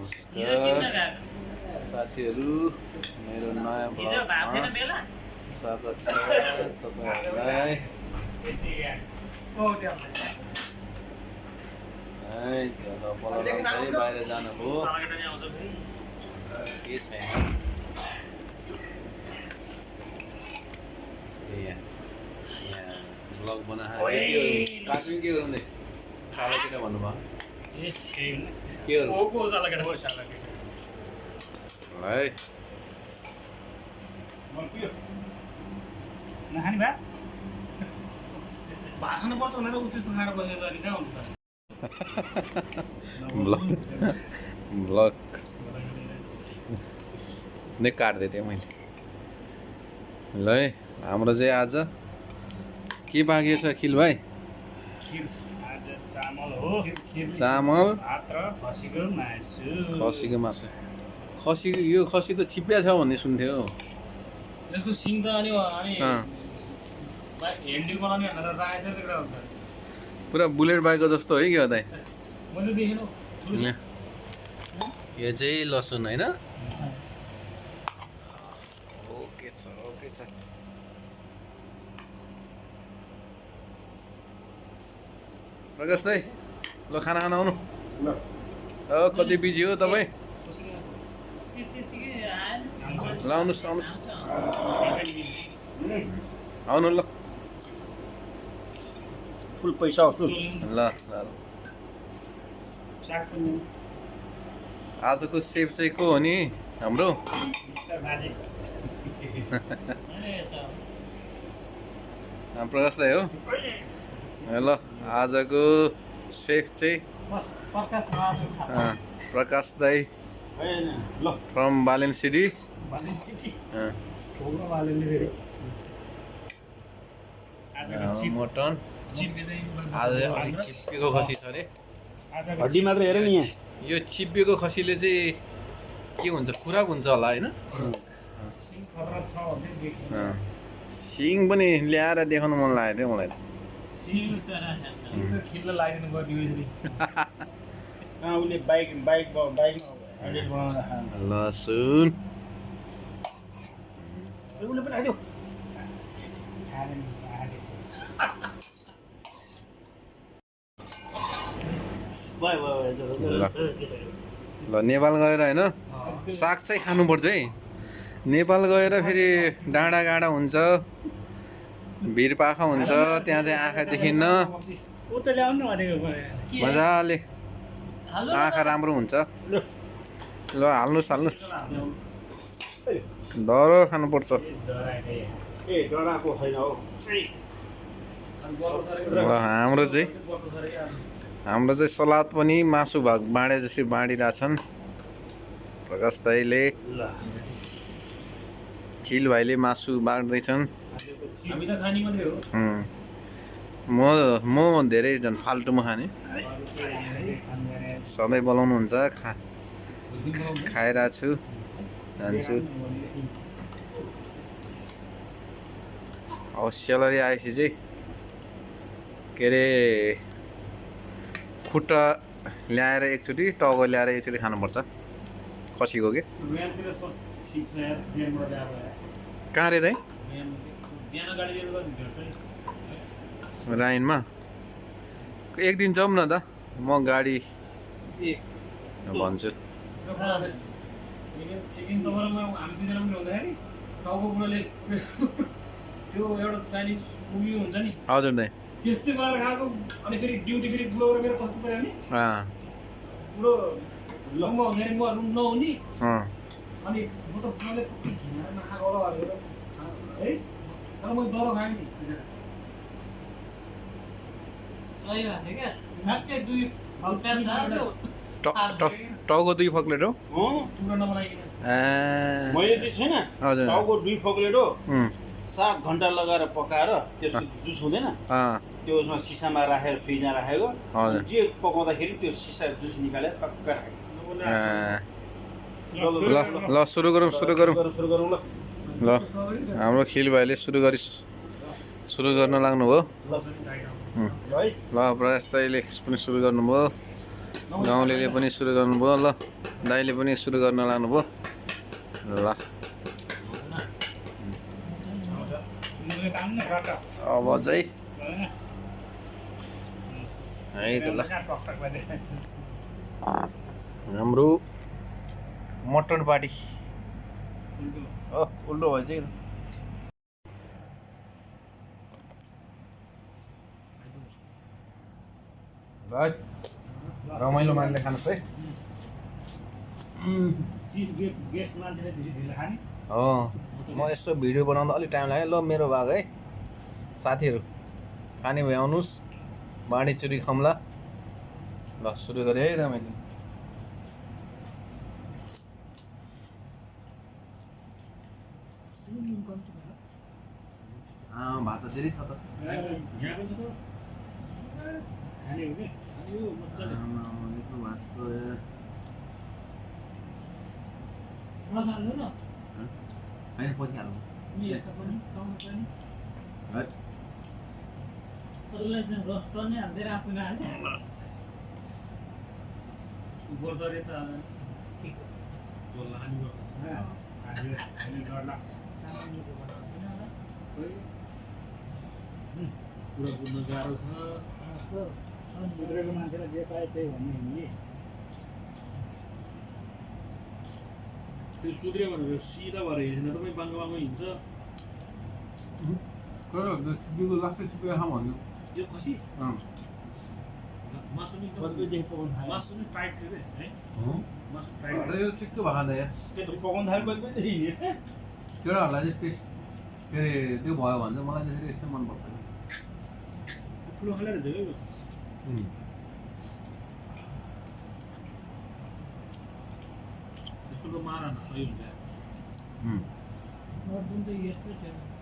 नमस्कार साथीहरू, मेरो नयाँ ब्लगमा स्वागत छ तपाईहरुलाई। बाहिर जानुभयो के छैन। ब्लग बनाएर काट्नु के गराउँदै साला केटा भन्नुभयो के हो है नखाने भए भात खानु पर्छ भनेर उ त्यस्तो खाएर बसेको अनि कहाँ हुन्छ ब्लग नै काट्दै थिएँ मैले। ल है, हाम्रो चाहिँ आज के बाँकी छ अखिल भाइ? खिर आज चामल हो, चामल भात र खसीको मासु। खसीको मासु। यो खसी त छिप्या छ भन्ने सुन्थ्यो। त्यसको सिङ त अनि ह्यान्डल बनाउने भनेर राखेको छ त्यो कुरा। पुरा बुलेट बाइकको जस्तो है क्या दाइ? मैले देखेन। यो चाहिँ लसुन होइन? ओके छ ओके छ। प्रकाश दाइ, ल खाना खान आउनु। कति बिजी हो तपाईँ? ल आउनुहोस् आउनुहोस्, आउनु ल। फुल पैसा आउँछु ल ल आजको सेफ चाहिँ को हो नि हाम्रो? प्रकाश दाइ हो। ल आजको सेफ चाहिँ प्रकाश दाइ फ्रम बालेन सिटी। मटन आज अलिक छिप्पिएको खसी छ अरे। हड्डी मात्र हेर नि यहाँ। यो छिप्पिएको खसीले चाहिँ के हुन्छ, खुराक हुन्छ होला होइन? सिङ पनि ल्याएर देखाउनु मन लागेको थियो मलाई। उसले बाइकमा ह्यान्डल बनाउँदा लसुन उसले पनि आइदियो। ल नेपाल गएर होइन साग चाहिँ खानुपर्छ है। नेपाल गएर फेरि डाँडा गाडा हुन्छ, भिरपाखा हुन्छ, त्यहाँ चाहिँ आँखा देखिन्न। मजाले आँखा राम्रो हुन्छ। ल हाल्नुहोस् हाल्नुहोस्, दह्रो खानुपर्छ। ल हाम्रो चाहिँ सलाद पनि मासु भाग बाँडे जसरी बाँडिरहेछन् प्रकाश दाइले। खिल भाइले मासु बाँड्दैछन्। म धेरै झन् फाल्टुमा खाने, सधैँ बोलाउनुहुन्छ खाइरहेको छु जान्छु। अब सेलरी आएपछि चाहिँ के अरे खुट्टा ल्याएर एकचोटि, टाउको ल्याएर एकचोटि खानुपर्छ खसीको। के कहाँ रे दाइ? राइनमा एक दिन जाउँ न त, म गाडी भन्छु। हजुर दाइ त्यस्तै गरेर खाएको। अनि फेरि ड्युटी फेरि ब्लोर मेरो कस्तो पऱ्यो नि पुरो लम्बा हुँदाखेरि म नहुने। अनि म त पुराले घिनाएर नखाएको होला भनेर है, तर मैले दह्रो खाएँ नि। सही भएको थियो क्या, ठ्याक्कै 2 फलप्यान टाउको 2 फक्लेट हो चुरा नबनाइकन। मैले त्यो छैन हजुर, टाउको 2 फक्लेट हो। 7 घन्टा लगाएर पकाएर त्यसको जुस हुँदैन, त्यो उसमा सिसामा राखेर फ्रिजमा राखेको। जे पकाउँदाखेरि त्यो सिसा जुस निकालेर टक्क राखेको। ल सुरु गरौँ ल। हाम्रो खिल भाइले सुरु गर्न लाग्नुभयो। ल प्रयास दाइले पनि सुरु गर्नुभयो। गाउँलेले पनि सुरु गर्नुभयो ल दाइले पनि सुरु गर्न लानुभयो ल अब चाहिँ है त ल हाम्रो मटन पार्टी उल्टो भएछ कि रमाइलो मान्दै खानुहोस् है हो म यस्तो भिडियो बनाउँदा अलिक टाइम लाग्यो ल मेरो भाग है साथीहरू खाने भए आउनुहोस् बाँडीचुरी खम्ला ल सुरु गरेँ है रमाइलो भात त धेरै छ त होइन पछि हाल्नु कुरा बुझ्न गाह्रो छ सुध्रेको मान्छेलाई जे पाए त्यही भन्ने नि त्यो सुध्रियो भनेर सिधा भएर हिँडेन तपाईँ बाङ्गो हिँड्छ यो खसी मासु नि टाइट थियो है मासु टाइट यो चिक्क भएको त्यो पकाउनु थाल्यो कहिले कहिले हिँड्यो केटाहरूलाई चाहिँ टेस्ट के अरे त्यो भयो भने चाहिँ मलाई चाहिँ फेरि यस्तै मनपर्छ ठुलो खाले रहेछ क्या यस्तो मार हान्न सही हुन्छ जुन चाहिँ यस्तो थियो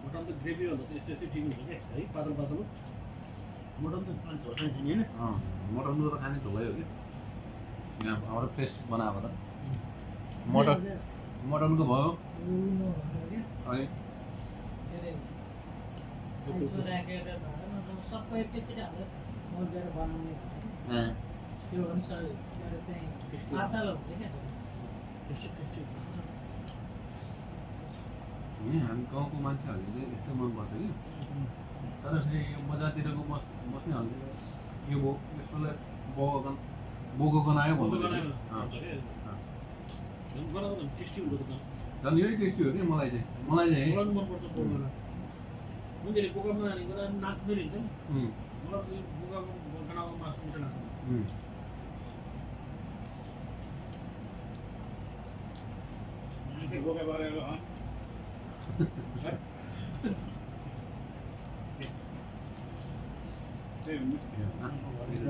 मटन त ग्रेभी भन्दा त यस्तो यस्तै ठिक हुन्छ क्या है पातलो पातलो मटन त झोर्दै छ नि होइन मटन त खाने ढोकै हो कि यहाँ हाम्रो फ्रेस बनाएको त मटनको भयो अनि सबै एकैचोटि हाम्रो मजाले बनाउने त्यो अनुसार चाहिँ पातलो हुन्छ क्या हामी गाउँको मान्छेहरूले चाहिँ यस्तै मनपर्छ कि तर फेरि यो बजारतिरको बस्नेहरूले यो यसोलाई बोगोकन आयो भन्नु टेस्टी हुन्छ त झन् यही टेस्टी हो कि मलाई चाहिँ मलाई मनपर्छ बोकामा मान्छेले बोकामा हानेको नाक पनि हुन्छ नि मलाई बोकाको बनाएको मासु मिठो लाग्छ बोका गरेको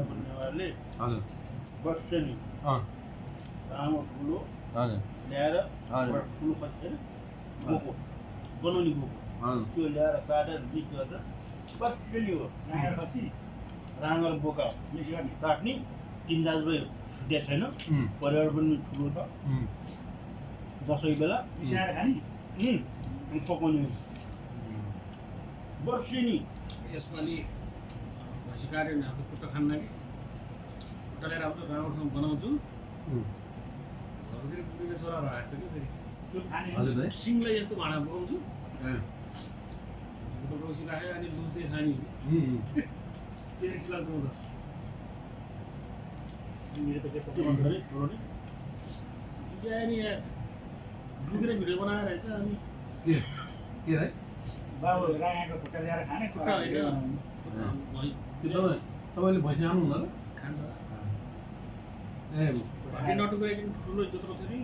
भन्नेहरूले हजुर बस्छ नि लामो ठुलो हजुर ल्याएर ठुलो खसी बोको बनाउने बोको त्यो ल्याएर काटेर मिक्स गरेर बस्छ नि हो खसी राँगेर बोका मिक्स गर्ने काट्ने तिन दाजुभाइ छुट्या छैन परिवार पनि ठुलो छ दसैँ बेला मिसाएर खाने अनि पकाउने वर्षेनी यसपालि भैँसी काट्यो भने अब खुट्टा खान्न कि खुट्टा लिएर आउँछ राम्रोसँग बनाउँछु घरतिर पुग्ने छोरा भएको छ कि फेरि त्यो खाने सिङलाई यस्तो भाँडा पकाउँछु रौसी राख्यो अनि लुच्दै खाने टेस्ट लाग्छ म त मेरो त के पकाउनु नि यहाँ डुबेर भिडियो बनाएर रहेछ अनि के है बाबु राँगाको खुट्टा ल्याएर खाने खुट्टा होइन तपाईँले भैँसी खानुहुँदैन खान्छ ए हड्डी नटुकाइकन ठुलो जत्रो थियो नि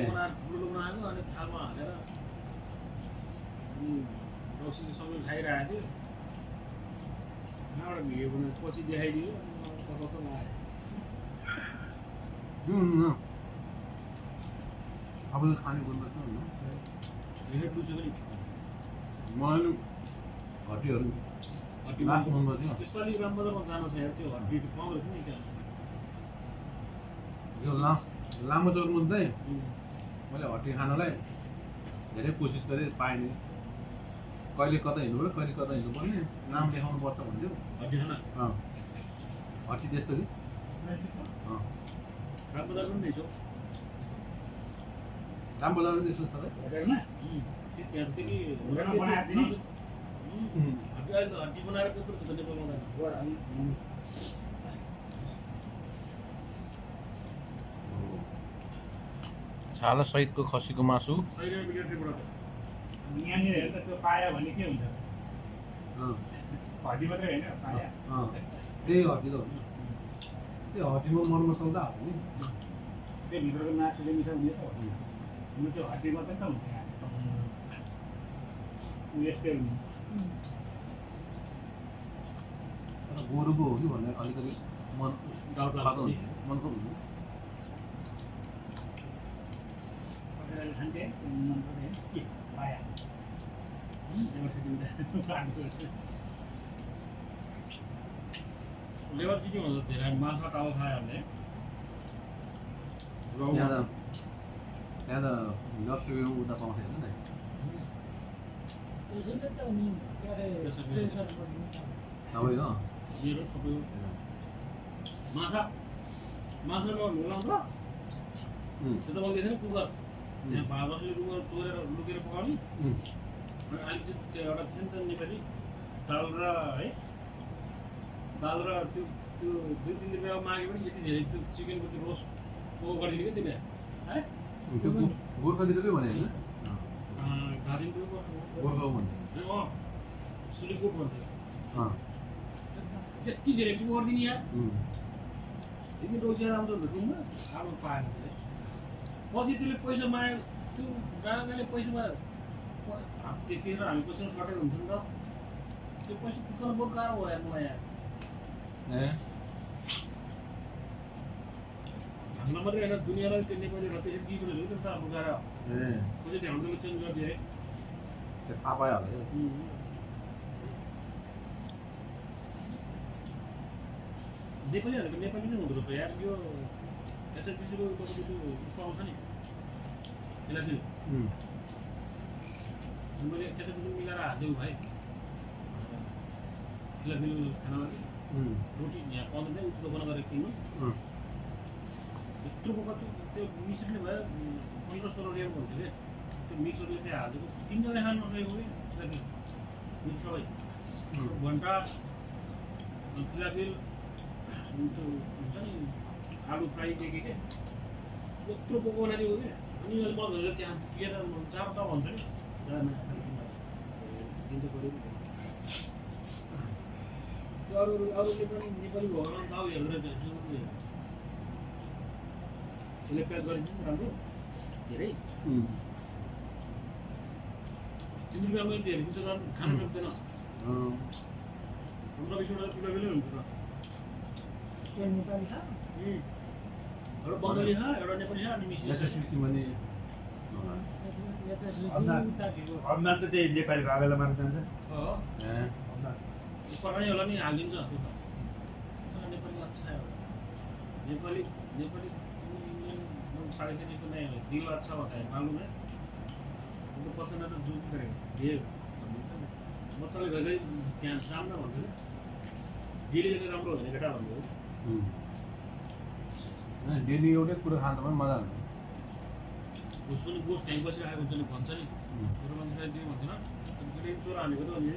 बनाएर ठुलो बनाएको अनि थालमा हालेर अनि रौसीले सबै खाइरहेको थियो कहाँबाट भिडियो बनाएर पछि देखाइदियो अनि पकाउँछ लगायो तपाईँले खाने कुरो त होइन हेड लुच्यो पनि मलाई हड्डीहरू हड्डी लास्ट नम्बर थियो यसपालि रामबजारमा जानु छ यार त्यो हड्डी पाउँदैन नि त्यहाँ यो लामो चौरमा चाहिँ मैले हड्डी खानलाई धेरै कोसिस गरेँ पाएँ कहिले कता हिँड्नु पऱ्यो कहिले कता हिँड्नु पर्ने नाम लेखाउनु पर्छ भन्थ्यो हड्डी खाना हड्डी त्यस्तो कि रामबजार पनि रहेछ राम बजार पनि त्यस्तो छ त्यहाँ त्यति हड्डी बनाएर पेपर त नेपालमा छाला सहितको खसीको मासु यहाँनिर हेर्दा त्यो पाया भने के हुन्छ हड्डी मात्रै होइन पाया त्यही हड्डी त हो त्यो हड्डीमा मरमसला हाल्ने त्यो भित्रको मासुले मिठो हुने त हो हुनु त्यो हड्डी मात्रै त हुन्छ यस्तै हुन्छ गोरुको हो कि भन्ने अलिकति मन डाउट लाग्दो लाग्छ हुन्छ मनको हुन्छ खान्थे मन पर्दैन के पाया लेबर चाहिँ के भन्छ धेरै माछा टाउ खायो भने त्यहाँ त 10 रुपियाँ उता पाउँथ्यो होइन त्यसैले त नि के अरे प्रेसर बढ्नु तपाईँ हो जेरो सबै माछा मिलाउँछ त्यो त भन्दै थिएन कुकर त्यहाँ भाँडाले कुकर चोरेर लुकेर पकाउने अनि अहिले त्यो एउटा थियो नि त नेपाली दाल र है दाल र त्यो 2-3 रुपियाँ मागे पनि यति धेरै त्यो चिकनको त्यो रोस्ट गरिदिने क्या त्यसले है त्यो गोर्खातिरकै भने होइन घाँसिनको गोर्खा भन्छ सुलीकोट भन्थ्यो यति धेरै टु गरिदिने यार यति रोसेर आउँछ रुममा अब पाएन पछि त्यसले पैसा माग्यो त्यो गाउँले पैसा माग्यो त्यतिखेर हामी पैसा सर्टेज हुन्थ्यो नि त त्यो पैसा कुद्न बरु गाह्रो भयो यार मलाई यार हामीलाई मात्रै होइन दुनियाँलाई त्यो नेपालीहरू त्यसरी दिएको रहेछ त्यो त अब गाह्रो पछि त्यो हाम्रो चेन्ज गरिदियो है त्यो थाहा पाइहाल्यो नेपालीहरूको नेपाली नै हुँदो रहेछ यार यो एचएसपिसीको तपाईँको त्यो उसको आउँछ नि त्यसलाई मैले एचएसपिसी मिलाएर हालिदिउँ भाइ फिलहाल खानालाई रोटी यहाँ पाउँदैन उस्तो बना गरेर किन्नु यत्रो बोका त्यो मिक्सरले भयो 15-16 रुपियाँ भन्थ्यो क्या त्यो मिक्सरले त्यहाँ हालिदिएको 3 जना खानु नसकेको कि मिक्स सबै घन्टा फिलाफिल त्यो हुन्छ नि आलु फ्राई के यत्रो पकाउने हो क्या अनि मैले मन भनेर त्यहाँ पुगेर 4 भन्छ नि दिन्छ पऱ्यो त्यो अरूले पनि नेपाली भगवान् गाउँ हेरेर त्यसले प्याक गरिदिन्छ नि राम्रो धेरै 3 रुपियाँमा धेरै हुन्छ खान सक्दैन 15-20 किलो बेलै हुन्छ त त्यो नेपाली खा एउटा बङ्गाली खा एउटा नेपाली खा अनि मिसिस एचएसपिसी भने अनुदान त त्यही नेपाली भागेलाई मार्न जान्छ पकाउनेहरूलाई नि हालिदिन्छ त्यो त नेपाली अच्छा है नेपाली साढ़े 3 को नहीं दिल अच्छा होता है मालूम है उनको पसंद है तो जो भी करेगा ये मजाले गए त्यहाँ सामने भन्थ्यो डेली चाहिँ राम्रो हुने केटा भन्थ्यो डेली एउटै कुरो खाँदा पनि मजा हुन्छ उसको नि गोस त्यहीँ बसिरहेको हुन्छ नि भन्छ नि मेरो मान्छे दिनु भन्थेन त्यो चोर हानेको त अनि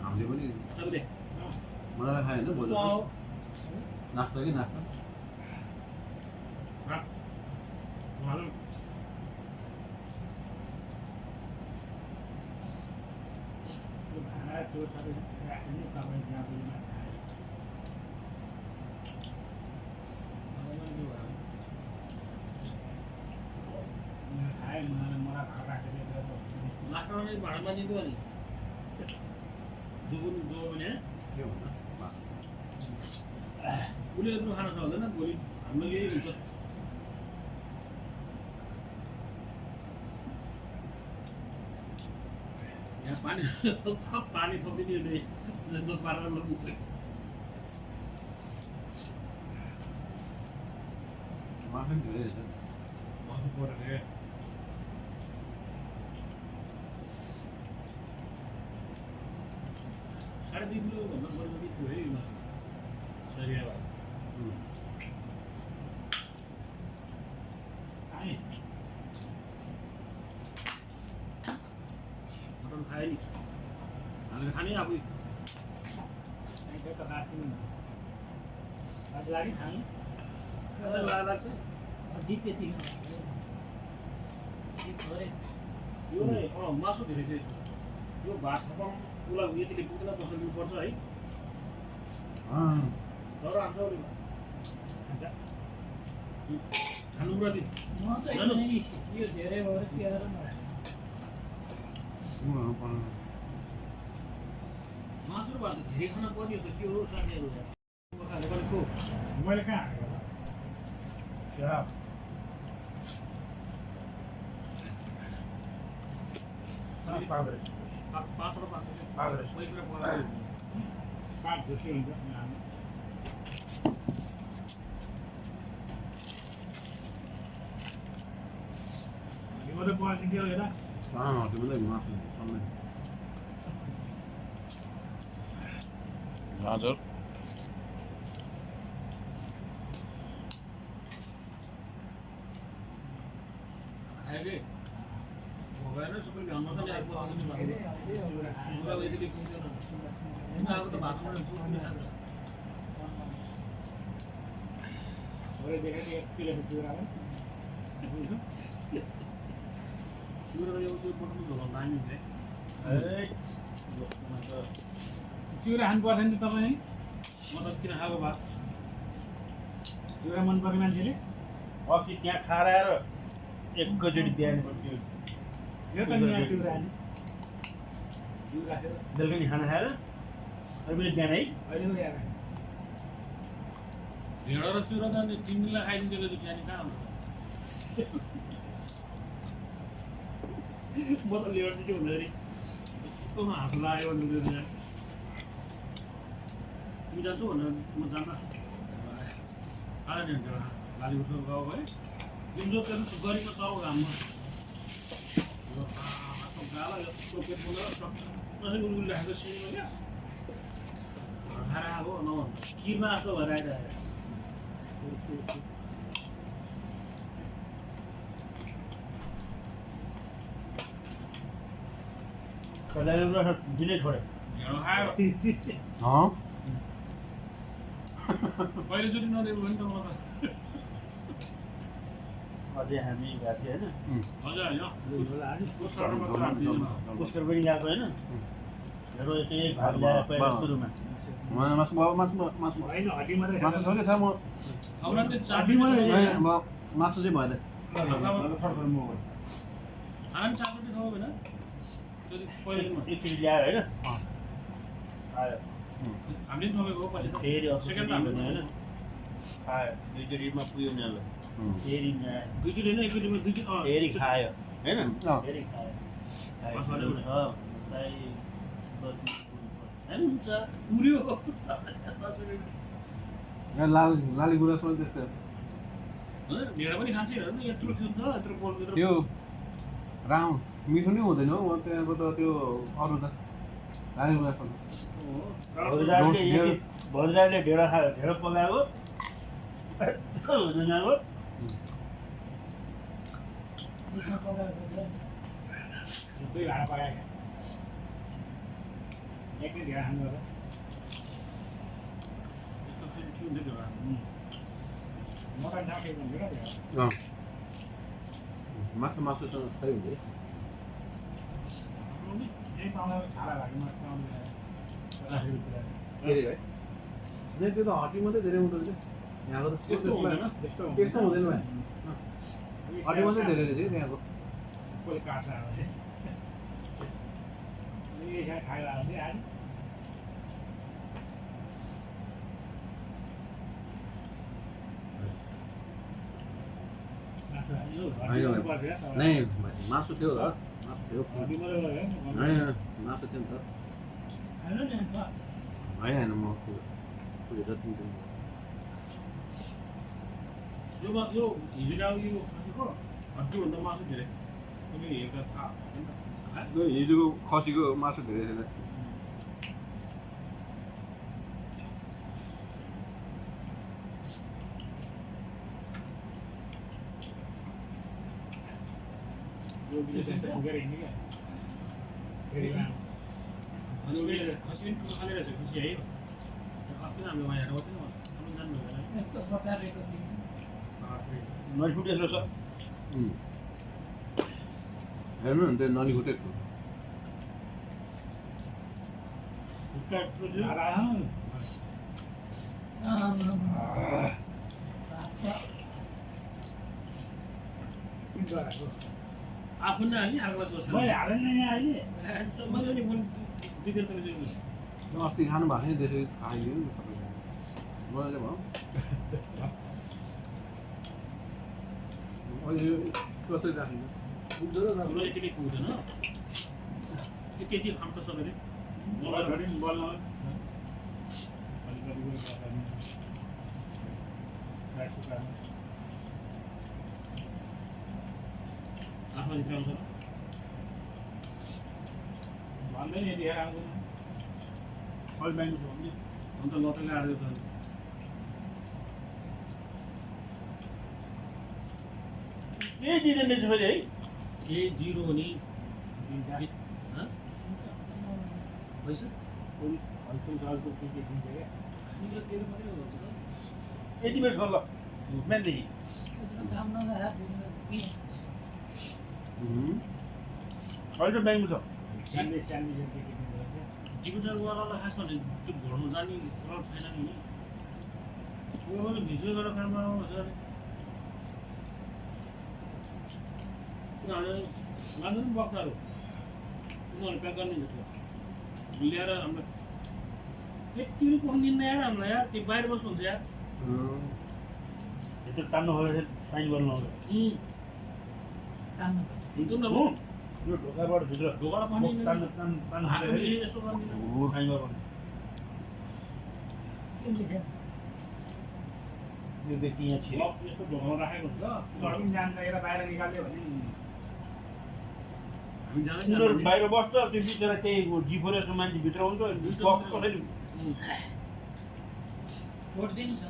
हामीले पनि सबैले मजाले खायो होइन भोलि नास्ता कि नास्ता मालुम भाँडा त्यो सबै राख्ने तपाईँ त्यहाँ पनि माछा खायो मलाई भात राखेर लास्टमा भाँडामा दिँदो अनि जो भने के भन्नु उसले यत्रो खाना सक्दैन भोलि हाम्रो यही हुन्छ यहाँ पानी पानी थपिदिने 10-12 लोग मासु पनि धेरै रहेछ मासु परेर साढे 2 किलो भन्दा बढी थियो है यो मासु सरिया भयो आए मटन खायो नि हामीले खाने आफै त्यही त राख्नु आज लागि खानु लाग्छ अधिक त्यति यो नै मासु धेरै थियो यो भात थपाउनु उसलाई यतिले पुग्दैन बस्नु पर्छ है तर आउँछ खानु प्रति म त यो धेरै भएर तिहार मासु र भात त धेरै खान पर्ने हो त के हो साथीहरू गरेको मैले कहाँ हालेको स्याप 5 रहेछ 5 र 5 5 रहेछ कोही कुरा पकाएर 5 जस्तो हुन्छ यो त पकाएको के हो हेर तिमीलाई मासु हजुर खाएकै भएन सबै घरमा त ल्याएर पकाउनु भएको पुरा यतिले पुग्दैन अब त भातमा भरे देखेको 1 किलो चिउरा चिउरा यो पकाउनु झोल दामी हुन्छ चिउरा खानु पर्दैन नि तपाईँ म त किन खाएको भात चिउरा मन पर्ने मान्छेले अस्ति त्यहाँ खाएर आएर एकैचोटि बिहान पर्थ्यो यो त यहाँ चिउरा हाल्ने चिउरा खाएर बेलुका नि खाना खाएर अनि मैले बिहान है अहिले पो यहाँ ढेँडो र चिउरा त अनि 3 दिनलाई खाइदिन्छ कि बिहान कहाँ हुन्छ म त लिएर चाहिँ के हुँदाखेरि यस्तोमा हात लाग्यो भने तिमी जान्छौ भनेर म जान्न आधा घन्टा लालीगुडको गएको है दिउँसो त्यसो गरेको तर घाममा गाला यस्तो पेट बोलेर सबैले उल्लु राखेको सिनेमा क्या खाएर आएको नभन्नु किरमा जस्तो भएर आइरहेको दिनै छोड्यो ढेँडो खायो पहिलोचोटि नदिएको भने त म त अझै हामी गएको थियो हजुर होइन पुष्कर पनि गएको होइन हेरो एक भाग ल्याएर पहिला सुरुमा मासु होइन हड्डी मात्रै मासु छ कि छ म हमरा त चाबी मात्रै मासु चाहिँ भएन खाना पनि चारचोटि खाऊ होइन त्यो पहिलो एकचोटि ल्याएर होइन आयो हामीले पनि थपेको हो पहिला फेरि सेकेन्ड हामीले होइन खायो दुईचोटिमा पुग्यो उनीहरूलाई फेरि ल्यायो दुईचोटि होइन एकचोटिमा दुईचोटि फेरि खायो होइन अँ। फेरि खायो बस खायो भने छ चाहिँ हुन्छ उड्यो लाली गुराँसमा त्यस्तै ढेँडो पनि खासै हेर न यत्रो थियो नि त यत्रो बोल यत्रो त्यो राउन्ड मिठो नै हुँदैन हो त्यहाँको त त्यो अरू त लाली गुराँसमा भोजराजले ढेँडो खायो ढेँडो पकाएको दुनियाँको दुई भाँडा पकाएको एकै ढेँडा खानु पर्छ यस्तो फेरि के हुन्छ त्यो मटन ढाके भन्छ क्या ढेँडा मासुसँग खै हुन्छ यही पाउँदा छाडा भएको मासु आउँदैन है नै त्यो त हड्डी मात्रै धेरै हुँदो रहेछ यहाँको त त्यस्तो हुँदैन त्यस्तो त्यस्तो हुँदैन भाइ हड्डी मात्रै धेरै रहेछ कि त्यहाँको कसले काट्छ अब यसरी खाएर आउँदै आज नै मासु थियो र मासु थियो मासु थियो नि त हेलो नि अन्त होइन म जति यो हिजो अब यो खसीको हड्डीभन्दा मासु धेरै मैले हेर्दा थाहा भयो नि त हिजोको खसीको मासु धेरै थिएन यो विदेश पुगेर हिँड्ने क्या फेरि खसी पनि ठुलो खाने रहेछ खुसी है अस्ति हामीले उहाँ हेरेको थियौँ हामी जान्नु भएन यस्तो बटारेको थियो नरिफुटे जस्तो छ हेर्नु न त्यो नलिफुटेको आफू नै हाल्ने आगोलाई दोष मैले हालेन यहाँ अहिले मैले नि बिग्रेर त अस्ति खानु भएको थियो त्यसरी खाइदियो नि तपाईँले मैले भयो अहिले कसरी राखिन्छ पुग्छ र ठुलो यति नै पुग्दैन त्यति खान्छ सबैले मलाई घरि बोल्न अलिकति आफ्नो भित्र आउँछ भन्दै नि लिएर आउँदैन फल ब्याङ्क छ भने अन्त लतले आएर त केही दिँदैन रहेछ फेरि है के जिरो हो नि पैसा पुलिस हलचल चालको के दिन्छ क्या खानु त तेरो मात्रै हो यति बेर छ ल बिहानदेखि काम नगरेर अहिले त ब्याङ्कमा छ स्यान्डविच स्यान्डविच के दिन्छ क्या टिकटवालालाई खासमा त्यो घोड्नु जाने क्लब छैन नि उनीहरूले भिजुअल गरेर काम गराउनु अरे उनीहरूले लान्छ नि बक्साहरू उनीहरूले प्याक गर्ने जस्तो ल्याएर हामीलाई यति पनि पहुँचिँदैन यार हामीलाई यार त्यो बाहिर बस्नुहुन्छ यार यत्रो तान्नु खोजेर साइन गर्नु आउँछ तान्नु हुन्छ नि त हो यो ढोकाबाट भित्र ढोकाबाट मुख पनि तान्नु तान्नु तान्नु हातले खोज्दाखेरि यसो गरिदिन्छ साइन गर्नु के लेख्यो यो व्यक्ति यहाँ छिरे लक यस्तो ढोकामा राखेको हुन्छ तर पनि जान्छ यता बाहिर निकाल्यो भने हामी जानै उनीहरू जान्दैनौँ। बाहिर बस्छ त्यो बिचरा त्यही डिफोरेस्टको मान्छे भित्र हुन्छ बक्स कसैले भोट दिन्छ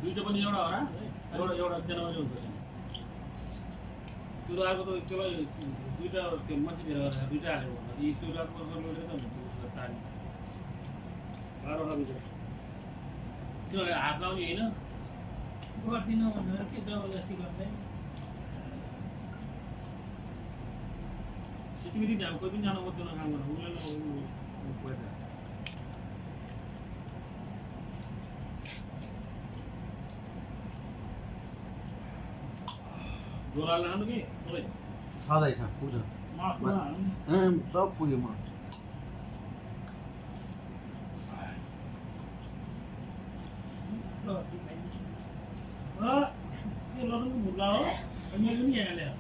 दुईवटा पनि एउटा हो र एउटा जनवरी हुन्छ त्यो त आएको त त्यसलाई दुईवटा त्यो मान्छे भेला गरेर दुईवटा हालेको भन्दा यी त्यो रातको लोडेर त हुन्छ उसलाई तानी 12वटा बिचरा तिनीहरूले हात लाउने होइन गरिदिनु भनेर के जबरजस्ती गर्दै सिटिमिटी ढाम कोही पनि जानु सक्दैन काम गर्नु उसले पैसा जोराले खानु कि मलाई छँदैछ पुग्छ सब पुग्यो म यो लसुनको भुट्ला हो मैले पनि यहाँ ल्याएर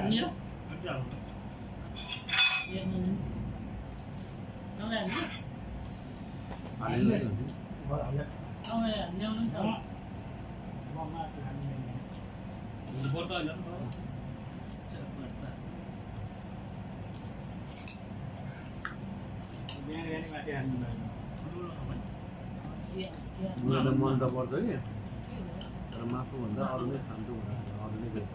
लिएर ल्याउनु नि त ममा खाने पर्दा होइन बिहान बिहान माथि हान्नु मलाई त मन त पर्छ कि तर मासुभन्दा अरू नै खान्छु भनेर अरू नै बेच्छ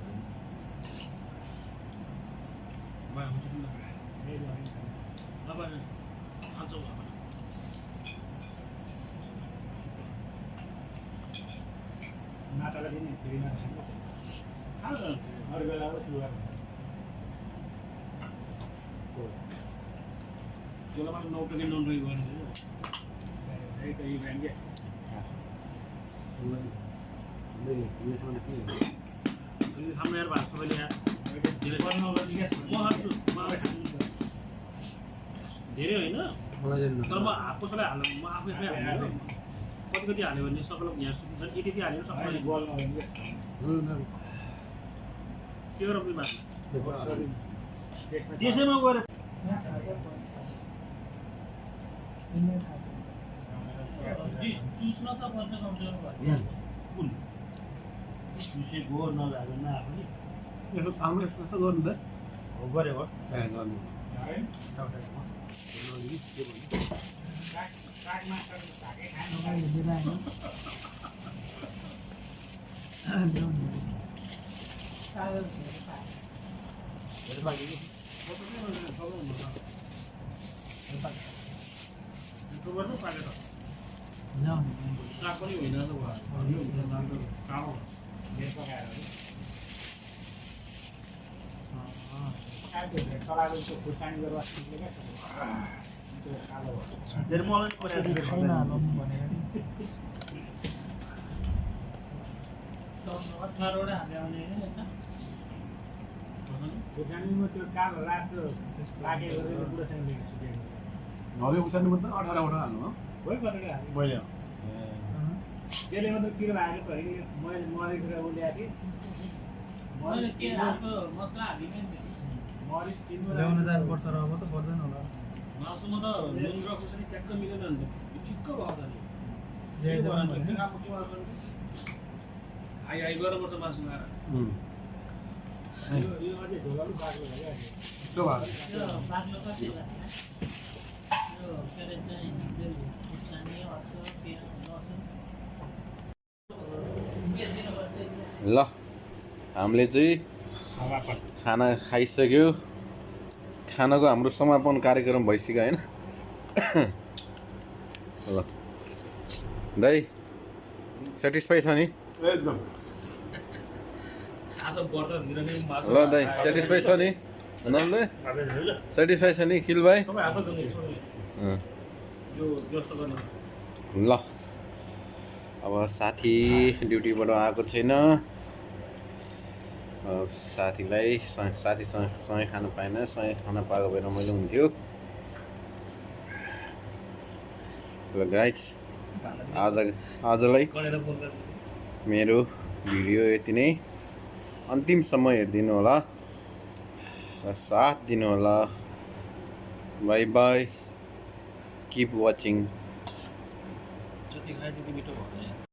नातालाई पनि फेरि नखानु अरू बेला सुगर त्यसलाई मैले 9 टके नन रोइ गरेको छु त्यही त यी ब्याङ्क हाम्रो यार भएको सबैले यहाँ धेरै म हाल्छु धेरै होइन तर म कसैलाई हाल्नु म आफै हाल्नु कति कति हाल्यो भने सबैलाई यहाँ सुत्छ यति यति हाल्यो सबैले के गरेर पनि बाँच्नु त्यसैमा गएर चुस्न त पर्छ कमजोर भयो चुसेको नलागे न आफूले यसो हाम्रो यस्तो गर्नु त हो गरेको गर्नु गर्नु पारेर साग पनि होइन कालो धेरै मलाई अठारवटा हाल्यो भने खोर्सानीमा त्यो कालो रातो लागेको बुढासँग सुकेको नभए उसाल्नु मात्रै 18वटा हाल्नु हो मैले त्यसले मात्रै किलो हालेको होइन मैले मरेको ल्याएको थिएँ मैले के हाल्को मसला हालिदिने नि मरिच ल्याउन जानुपर्छ र अब त पर्दैन होला मासुमा त नुन र खुर्सानी ट्याक्क मिलेन नि त ठिक्क भयो त नि ल्याइजाउँ के भने। काम के गर्छ आइ आइ गरेर पर्छ मासु खाएर यस्तो भयो त्यो बाक्लो कति लाग्छ यो के अरे चाहिँ त्यो खुर्सानी अदुवा प्याज लसुन के दिनुपर्छ ल हामीले चाहिँ खाना खाइसक्यो खानाको हाम्रो समापन कार्यक्रम भइसक्यो होइन ल दाइ सेटिस्फाई छ नि एकदम आज बर्तनतिर नि मासु ल दाइ सेटिस्फाई छ नि नमले सेटिस्फाई छ नि किल भाइ तपाईँ हात धुने अँ, यो व्यवस्था गर्ने ल अब साथी ड्युटीबाट आएको छैन अब साथीलाई सँगै खान पाएन सँगै खान पाएको भएर मैले हुन्थ्यो ल गाइज आजलाई गरेर बोल्दा मेरो भिडियो यति नै अन्तिमसम्म हेरिदिनु होला र साथ दिनु होला बाई बाई किप वाचिङ जति खाए त्यति मिठो भयो